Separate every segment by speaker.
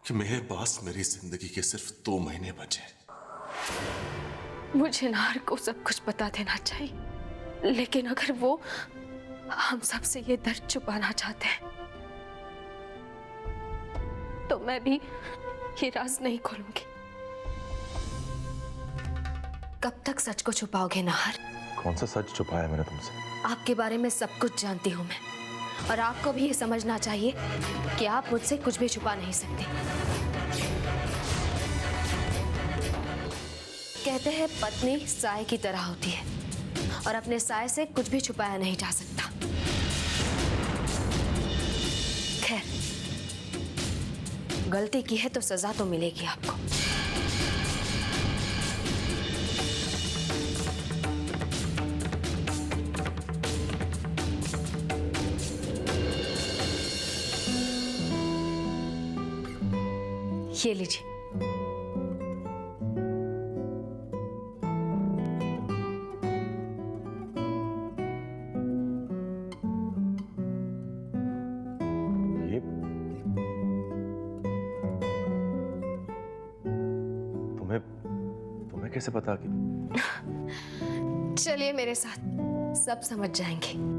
Speaker 1: कि मेरे पास मेरी जिंदगी के सिर्फ 2 महीने बचे।
Speaker 2: मुझे नाहर को सब कुछ बता देना चाहिए, लेकिन अगर वो हम सबसे ये दर्द छुपाना चाहते हैं तो मैं भी ये राज नहीं खोलूंगी। कब तक सच को छुपाओगे नाहर?
Speaker 1: कौन सा सच छुपाया मैंने तुमसे?
Speaker 2: आपके बारे में सब कुछ जानती हूं मैं, और आपको भी ये समझना चाहिए कि आप मुझसे कुछ भी छुपा नहीं सकते। कहते हैं पत्नी साए की तरह होती है और अपने साए से कुछ भी छुपाया नहीं जा सकता। खैर, गलती की है तो सजा तो मिलेगी आपको। ये लीजिए।
Speaker 1: ये तुम्हें कैसे पता कि?
Speaker 2: चलिए मेरे साथ, सब समझ जाएंगे।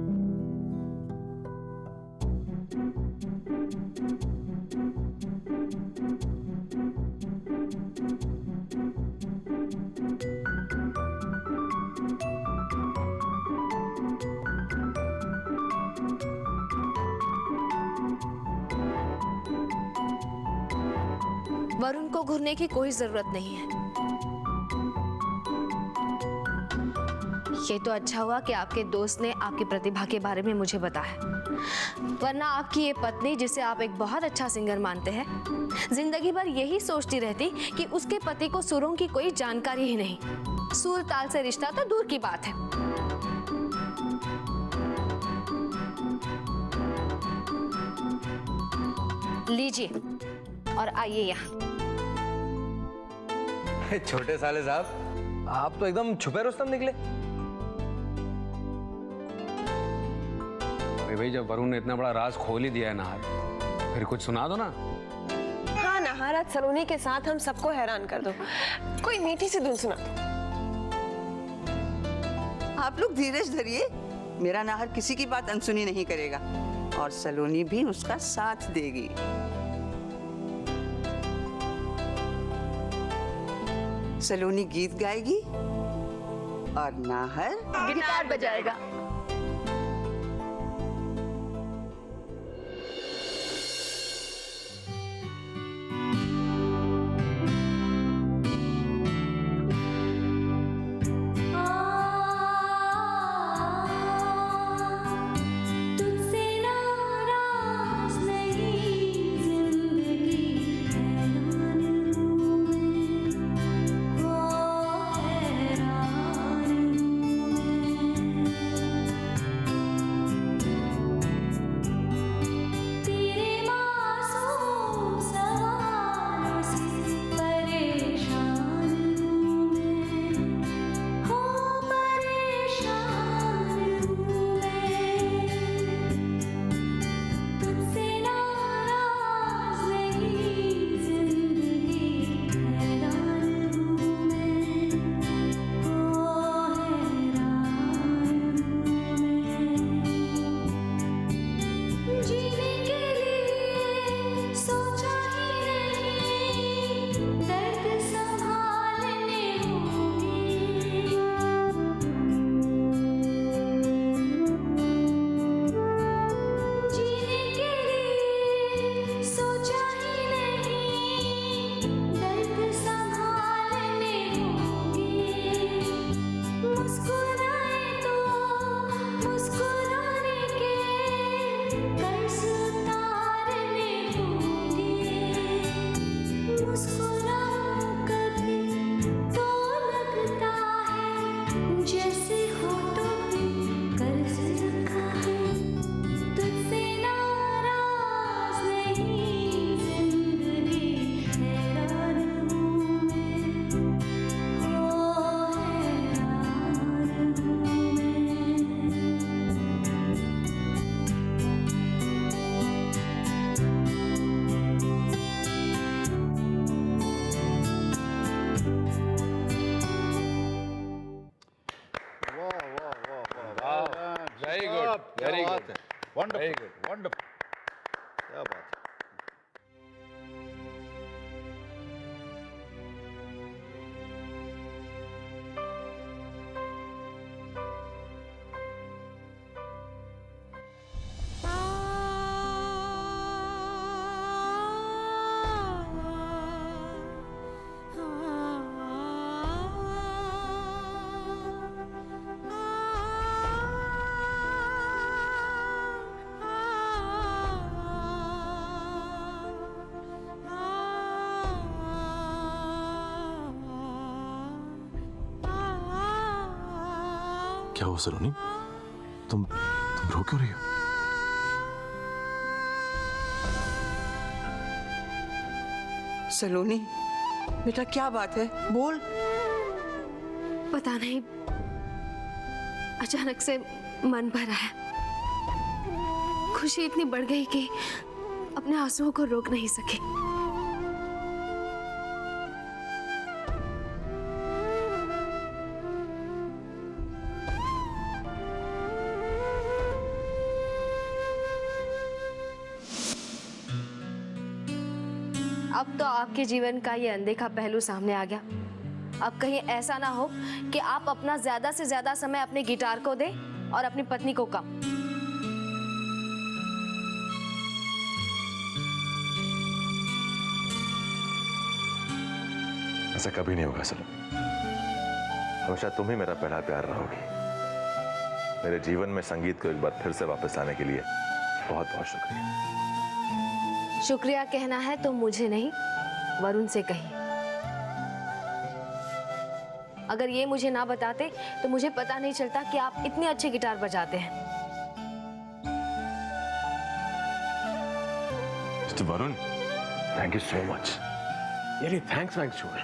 Speaker 2: वरुण को घूरने की कोई जरूरत नहीं है। ये तो अच्छा हुआ कि आपके दोस्त ने आपकी प्रतिभा के बारे में मुझे बताया, वरना आपकी ये पत्नी, जिसे आप एक बहुत अच्छा सिंगर मानते हैं, जिंदगी भर यही सोचती रहती कि उसके पति को सुरों की कोई जानकारी ही नहीं। सुर ताल से रिश्ता तो दूर की बात है। लीजिए और आइए यहाँ।
Speaker 3: छोटे साले साहब, आप तो एकदम छुपे रुस्तम निकले। भाई जब वरुण ने इतना बड़ा राज खोल ही दिया है नाहर, फिर कुछ सुना दो ना।
Speaker 4: हाँ नाहर, आज सलोनी के साथ हम सबको हैरान कर दो। कोई मीठी सी धुन सुना दो।
Speaker 5: आप लोग धीरज धरिए, मेरा नाहर किसी की बात अनसुनी नहीं करेगा और सलोनी भी उसका साथ देगी। सलोनी गीत गाएगी और नाहर गिटार बजाएगा।
Speaker 6: वंडरफुल वंडरफुल, क्या बात है।
Speaker 1: क्या हुआ सलोनी? तुम रो क्यों रही हो?
Speaker 5: सलोनी बेटा क्या बात है, बोल।
Speaker 2: पता नहीं, अचानक से मन भरा है। खुशी इतनी बढ़ गई कि अपने आंसुओं को रोक नहीं सके। अब तो आपके जीवन का ये अनदेखा पहलू सामने आ गया। अब कहीं ऐसा ना हो कि आप अपना ज्यादा से ज्यादा समय अपने गिटार को दें और अपनी पत्नी को कम।
Speaker 1: ऐसा कभी नहीं होगा सलोनी। हमेशा तुम ही मेरा पहला प्यार रहोगी। मेरे जीवन में संगीत को एक बार फिर से वापस लाने के लिए बहुत बहुत शुक्रिया।
Speaker 2: शुक्रिया कहना है तो मुझे नहीं, वरुण से कहिए। अगर ये मुझे ना बताते तो मुझे पता नहीं चलता कि आप इतनी अच्छी गिटार बजाते हैं।
Speaker 1: Mister Varun, thank you so much.
Speaker 7: यार थैंक्स छोड़।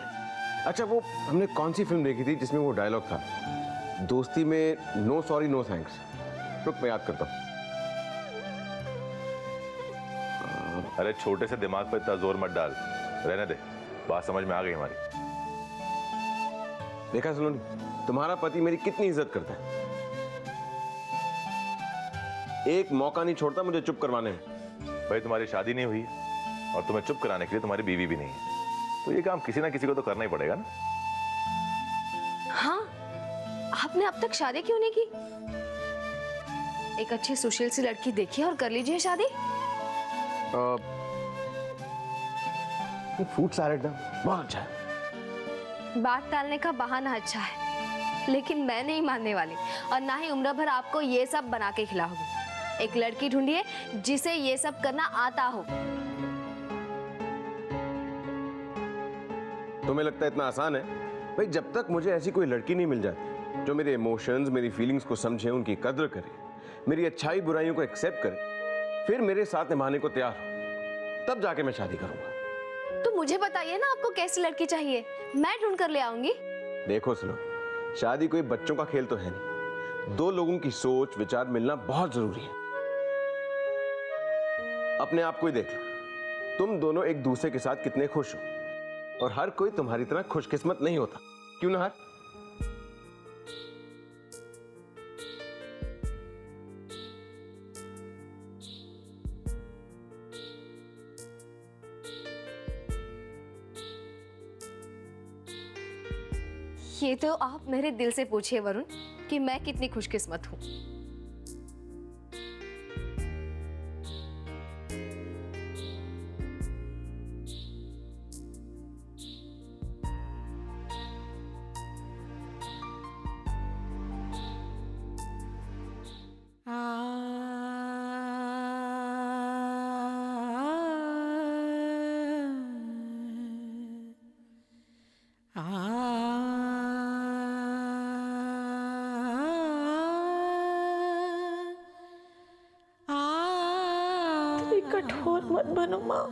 Speaker 7: अच्छा वो हमने कौन सी फिल्म देखी थी जिसमें वो डायलॉग था, दोस्ती में नो सॉरी नो थैंक्स? रुक मैं याद करता हूँ।
Speaker 1: अरे छोटे से दिमाग पर इतना जोर मत डाल, रहने दे, बात समझ में आ गई हमारी।
Speaker 7: देखा सलोनी, तुम्हारा पति मेरी कितनी इज्जत करता है। एक मौका नहीं छोड़ता मुझे चुप करवाने में।
Speaker 1: भाई तुम्हारी शादी नहीं हुई और तुम्हें चुप कराने के लिए तुम्हारी बीवी भी नहीं है, तो ये काम किसी ना किसी को तो करना ही पड़ेगा ना।
Speaker 2: हाँ, आपने अब तक शादी क्यों नहीं की? एक अच्छी सुशील सी लड़की देखिए और कर लीजिए शादी।
Speaker 7: फ्रूट सैलेड ना बहुत अच्छा है।
Speaker 2: बात टालने का बहाना अच्छा है, लेकिन मैं नहीं मानने वाली और ना ही उम्र भर आपको ये सब बना के खिलाऊंगी। एक लड़की ढूंढिए जिसे ये सब करना आता हो।
Speaker 7: तुम्हें लगता है इतना आसान है? भाई जब तक मुझे ऐसी कोई लड़की नहीं मिल जाती जो मेरे इमोशंस, मेरी फीलिंग्स को समझे, उनकी कद्र करे, मेरी अच्छाई बुराइयों को एक्सेप्ट करे, फिर मेरे साथ निभाने को तैयार हो, तब जाके मैं शादी करूंगा।
Speaker 2: तो मुझे बताइए ना आपको कैसी लड़की चाहिए, मैं ढूंढ कर ले आऊंगी।
Speaker 7: देखो सुनो, शादी कोई बच्चों का खेल तो है नहीं। दो लोगों की सोच विचार मिलना बहुत जरूरी है। अपने आप को ही देख लो, तुम दोनों एक दूसरे के साथ कितने खुश हो, और हर कोई तुम्हारी तरह खुशकिस्मत नहीं होता, क्यों ना हर?
Speaker 2: ये तो आप मेरे दिल से पूछिए वरुण कि मैं कितनी खुशकिस्मत हूँ।
Speaker 4: कठोर मत बनो माँ,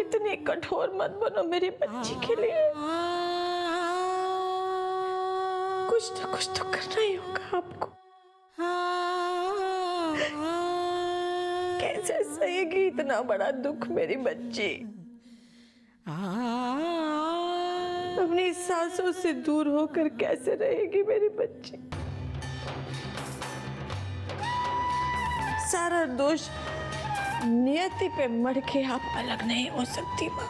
Speaker 4: इतनी कठोर मत बनो मेरी बच्ची के लिए। कुछ ना कुछ तो करना ही होगा आपको। कैसे सहेगी इतना बड़ा दुख मेरी बच्ची? अपनी सांसों से दूर होकर कैसे रहेगी मेरी बच्ची? सारा दोष नियति पे मर के आप अलग नहीं हो सकती माँ।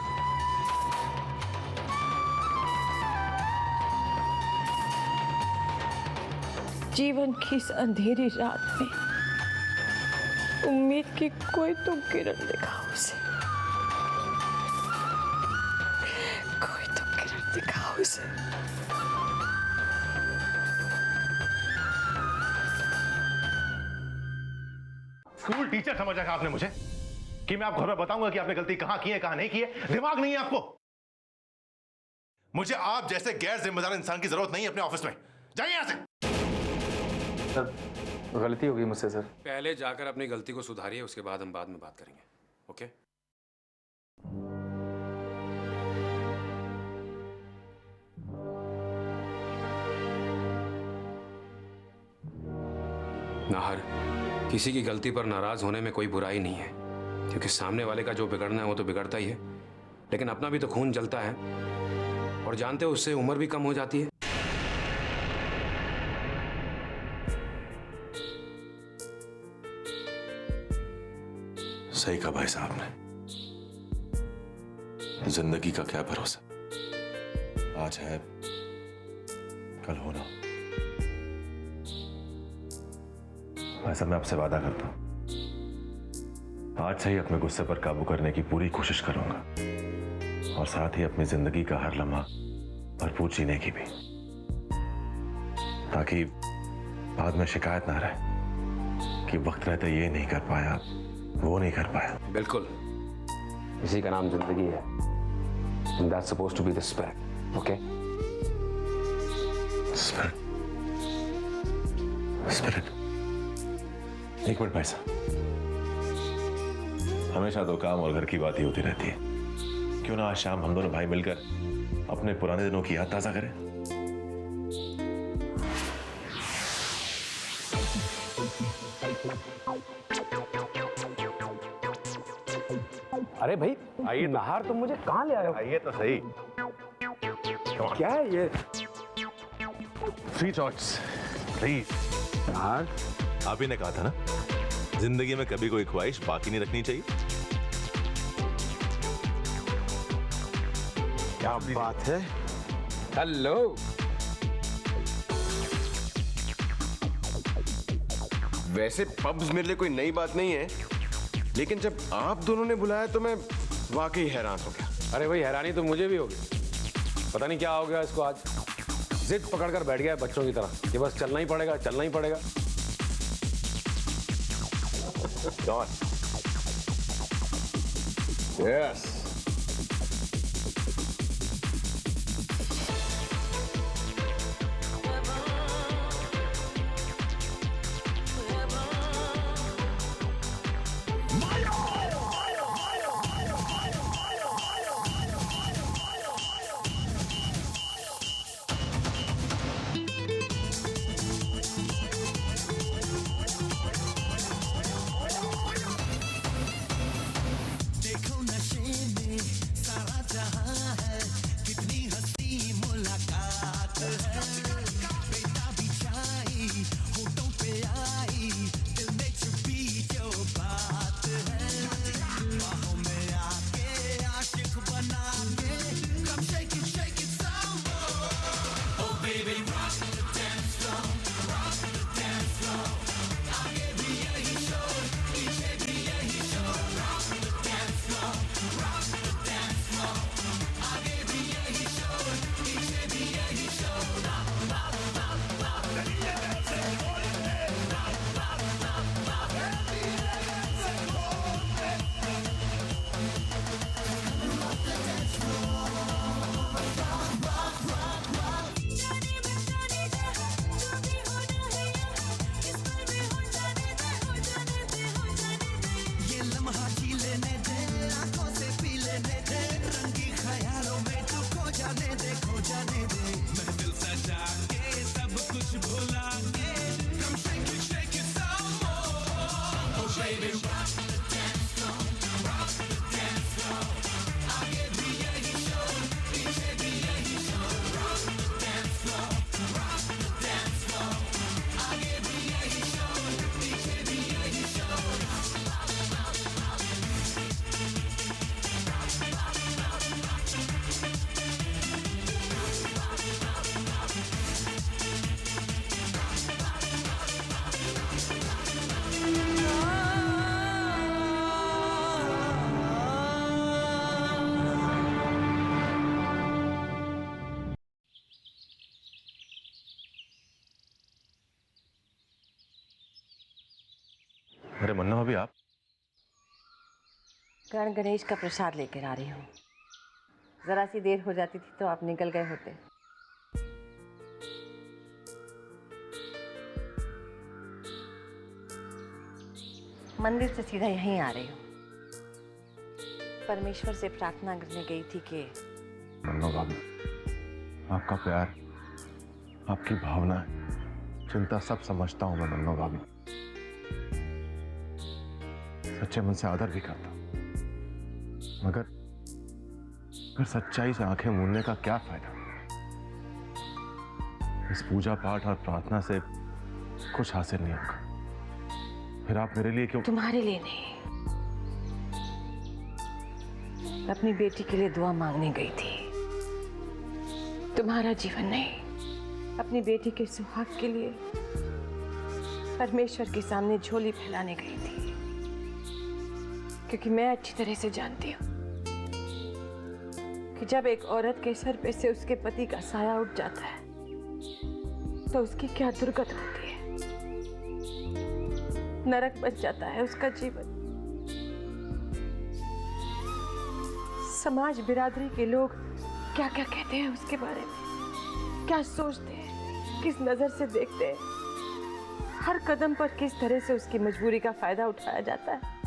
Speaker 4: जीवन की इस अंधेरी रात में उम्मीद की कोई तो किरण दिखाओ उसे, कोई तो किरण दिखाओ उसे।
Speaker 6: स्कूल टीचर समझा था आपने मुझे कि मैं आपको घर में बताऊंगा कि आपने गलती कहां की है कहां नहीं की है? दिमाग नहीं है आपको? मुझे आप जैसे गैर जिम्मेदार इंसान की जरूरत नहीं है अपने ऑफिस में। जाइए यहां से।
Speaker 3: सर, गलती हो गई मुझसे सर। पहले जाकर अपनी गलती को सुधारिए, उसके बाद हम बाद में बात करेंगे। ओके? नाहर, किसी की गलती पर नाराज होने में कोई बुराई नहीं है, क्योंकि सामने वाले का जो बिगड़ना है वो तो बिगड़ता ही है, लेकिन अपना भी तो खून जलता है, और जानते हो उससे उम्र भी कम हो जाती है।
Speaker 1: सही कहा भाई साहब ने। जिंदगी का क्या भरोसा, आज है कल होना। भाई साहब, मैं आपसे वादा करता हूं, आज से ही अपने गुस्से पर काबू करने की पूरी कोशिश करूंगा, और साथ ही अपनी जिंदगी का हर लम्हा भरपूर जीने की भी, ताकि बाद में शिकायत ना रहे कि वक्त रहते ये नहीं कर पाया, वो नहीं कर पाया।
Speaker 3: बिल्कुल, इसी का नाम जिंदगी है। And that's supposed to be the spirit, okay?
Speaker 1: Spirit. Spirit. एक मिनट भाई साहब, हमेशा तो काम और घर की बात ही होती रहती है, क्यों ना आज शाम हम दोनों भाई मिलकर अपने पुराने दिनों की याद ताजा करें?
Speaker 3: अरे भाई, आइए। नाहर, तुम मुझे कहाँ ले आए हो?
Speaker 6: आइए तो सही।
Speaker 3: क्या है ये?
Speaker 1: Free thoughts, please.
Speaker 3: नाहर,
Speaker 1: आप ही ने कहा था ना, जिंदगी में कभी कोई ख्वाहिश बाकी नहीं रखनी चाहिए।
Speaker 7: क्या बात है।
Speaker 3: हेलो।
Speaker 7: वैसे पब्स मेरे लिए कोई नई बात नहीं है, लेकिन जब आप दोनों ने बुलाया तो मैं वाकई हैरान हो गया।
Speaker 3: अरे भाई, हैरानी तो मुझे भी होगी। पता नहीं क्या हो गया इसको, आज जिद पकड़कर बैठ गया है बच्चों की तरह कि बस चलना ही पड़ेगा, चलना ही पड़ेगा।
Speaker 7: यस।
Speaker 1: अरे मन्ना भाभी, आप
Speaker 4: गण गणेश का प्रसाद लेकर आ रही हूँ। जरा सी देर हो जाती थी तो आप निकल गए होते। मंदिर से सीधा यहीं आ रही हूँ। परमेश्वर से प्रार्थना करने गई थी कि
Speaker 1: मन्ना भाभी, आपका प्यार, आपकी भावना, चिंता सब समझता हूं मैं मन्ना भाभी। सच्चे मन से आदर भी करता, मगर सच्चाई से आंखें मूंदने का क्या फायदा? इस पूजा पाठ और प्रार्थना से कुछ हासिल नहीं होगा। फिर आप मेरे लिए क्यों?
Speaker 4: तुम्हारे लिए नहीं, अपनी बेटी के लिए दुआ मांगने गई थी। तुम्हारा जीवन नहीं, अपनी बेटी के सुहाग के लिए परमेश्वर के सामने झोली फैलाने गई थी। क्योंकि मैं अच्छी तरह से जानती हूँ कि जब एक औरत के सर पे से उसके पति का साया उठ जाता है तो उसकी क्या दुर्गत होती है। नरक बन जाता है उसका जीवन। समाज बिरादरी के लोग क्या क्या कहते हैं उसके बारे में, क्या सोचते हैं, किस नजर से देखते हैं, हर कदम पर किस तरह से उसकी मजबूरी का फायदा उठाया जाता है,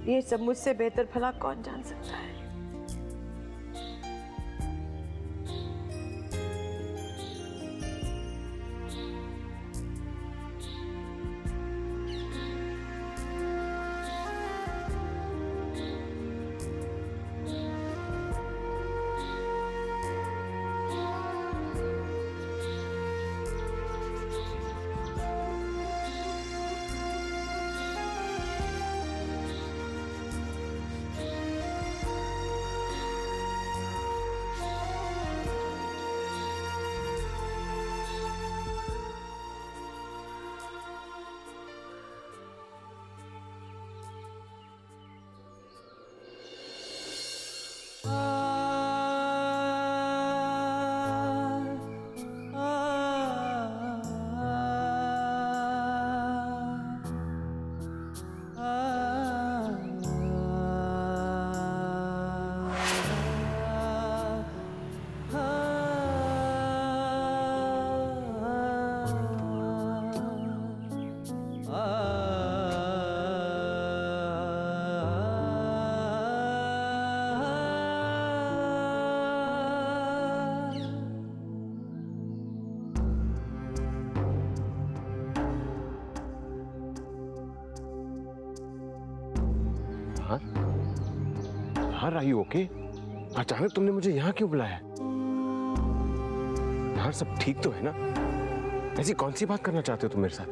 Speaker 4: ये सब मुझसे बेहतर भला कौन जान सकता है।
Speaker 7: हाँ राही, ओके? अचानक तुमने मुझे यहाँ क्यों बुलाया? यहाँ सब ठीक तो है ना? ऐसी कौन सी बात करना चाहते हो तुम मेरे साथ?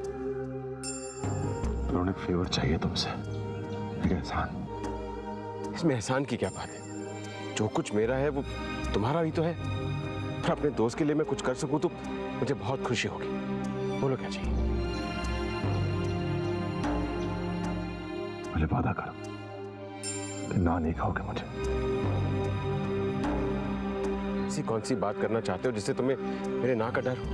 Speaker 1: एक फेवर चाहिए तुमसे, एक एहसान।
Speaker 7: इसमें एहसान की क्या बात है? जो कुछ मेरा है वो तुम्हारा भी तो है। और अपने दोस्त के लिए मैं कुछ कर सकूं तो मुझे बहुत खुशी होगी। बोलो क्या चाहिए?
Speaker 1: पहले वादा करो कि ना नहीं खाओगे मुझे।
Speaker 7: ऐसी कौन सी बात करना चाहते हो जिससे तुम्हें मेरे ना का डर हो?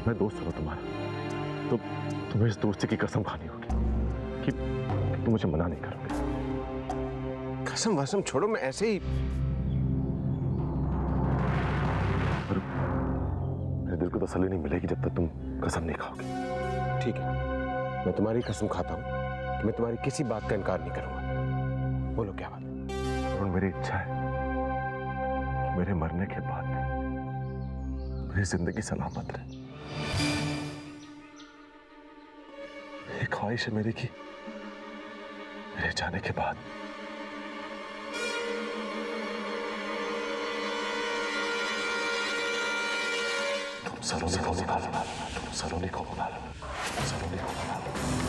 Speaker 1: मैं दोस्त हूं तुम्हारा, तो तुम्हें इस दोस्ती की कसम खानी होगी कि तुम मुझे मना नहीं करोगे।
Speaker 7: कसम वसम छोड़ो, मैं ऐसे ही।
Speaker 1: मेरे दिल को तसल्ली नहीं मिलेगी जब तक तुम कसम नहीं खाओगे।
Speaker 7: ठीक है, मैं तुम्हारी कसम खाता हूँ कि मैं तुम्हारी किसी बात का इनकार नहीं करूंगा। बोलो क्या बात है?
Speaker 1: और मेरी इच्छा है कि मेरे मरने के बाद मेरी जिंदगी सलामत रहे। ये ख्वाहिश है मेरी कि मेरे जाने के बाद तुम सलोनी को बुला लो, तुम सलोनी को बुला लो, सलोनी को बुला लो।